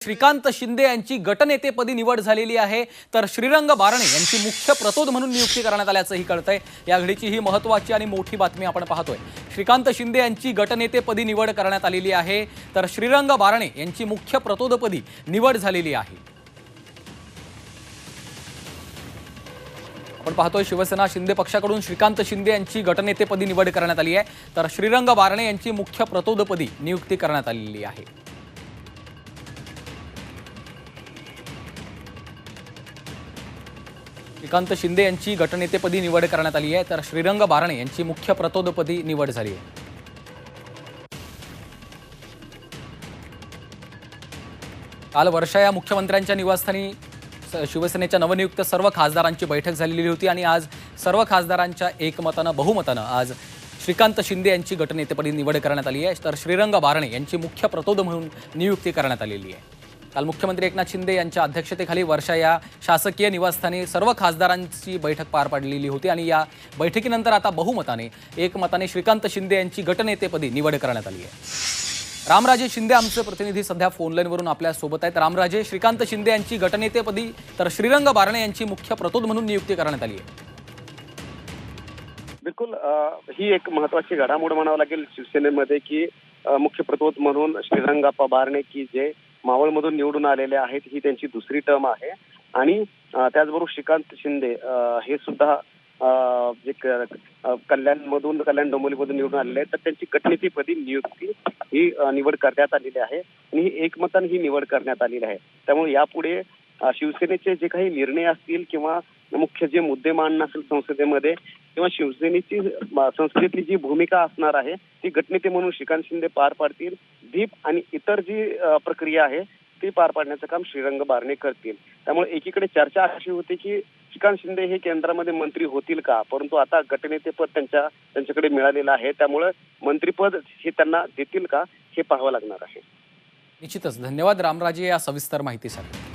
श्रीकांत शिंदे यांची गटनेतेपदी निवड झालेली आहे, तर श्रीरंग बारणे यांची मुख्य प्रतोद म्हणून नियुक्ती करण्यात आल्याचंही कळतंय। या घडीची ही महत्त्वाची आणि मोठी बातमी आपण पाहतोय। श्रीकांत शिंदे यांची गटनेतेपदी निवड करण्यात आलेली आहे, तर श्रीरंग बारणे यांची मुख्य प्रतोदपदी निवड झालेली आहे। आपण पाहतोय शिवसेना शिंदे पक्षाकडून श्रीकांत शिंदे यांची गटनेतेपदी निवड करण्यात आली आहे, तर श्रीरंग बारणे यांची मुख्य प्रतोदपदी नियुक्ती करण्यात आलेली आहे। श्रीकांत शिंदे यांची गटनेतेपदी निवड करण्यात आली आहे, तर श्रीरंग बारणे यांची मुख्य प्रतोदपदी निवड झाली आहे। काल वर्षा या मुख्यमंत्र्यांच्या निवासस्थानी शिवसेनेच्या नवनियुक्त सर्व खासदारांची बैठक झालेली होती आणि आज सर्व खासदारांच्या एकमतानं बहुमतानं आज श्रीकांत शिंदे यांची गटनेतेपदी निवड करण्यात आली आहे, तर श्रीरंग बारणे यांची मुख्य प्रतोद म्हणून नियुक्ती करण्यात आलेली आहे। काल मुख्यमंत्री एकनाथ शिंदे यांच्या अध्यक्षतेखाली वर्षा या शासकीय निवासस्थानी सर्व खासदारांची बैठक पार पडलेली होती आणि या बैठकीनंतर आता बहुमताने एकमताने श्रीकांत शिंदे यांची गटनेतेपदी निवड करण्यात आली आहे। रामराजे शिंदे आमचे प्रतिनिधी सध्या फोनलाईनवरून आपल्या सोबत आहेत। रामराजे, श्रीकांत शिंदे यांची गटनेतेपदी तर श्रीरंग बारणे यांची मुख्य प्रतोद म्हणून नियुक्ती करण्यात आली आहे। बिलकुल ही एक महत्वाची घडामोड म्हणावं लागेल शिवसेनेमध्ये की मुख्य प्रतोद म्हणून श्रीरंगाप्पा बारणे की जे मावळमधून निवडून आलेले आहेत, ही त्यांची दुसरी टर्म आहे आणि त्याचबरोबर श्रीकांत शिंदे हे सुद्धा जे कल्याण डोंबिवलीमधून निवडून आलेले आहेत, तर त्यांची गटनेतेपदी नियुक्ती ही निवड करण्यात आलेली आहे आणि ही एकमताने ही निवड करण्यात आलेली आहे। त्यामुळे यापुढे शिवसेनेचे जे काही निर्णय असतील किंवा मुख्य जे मुद्दे मांडणं असेल संसदेमध्ये किंवा शिवसेनेची संसदेतली जी भूमिका असणार आहे ती गटनेते म्हणून श्रीकांत शिंदे पार पाडतील। दीप आणि इतर जी प्रक्रिया आहे ती पार पाडण्याचं काम श्रीरंग बारणे करतील। त्यामुळे एकीकडे चर्चा अशी होती की श्रीकांत शिंदे हे केंद्रामध्ये मंत्री होतील का, परंतु आता गटनेतेपद त्यांच्याकडे मिळालेलं आहे, त्यामुळे मंत्रीपद हे त्यांना देतील का हे पाहावं लागणार आहे। निश्चितच धन्यवाद रामराजे या सविस्तर माहितीसाठी।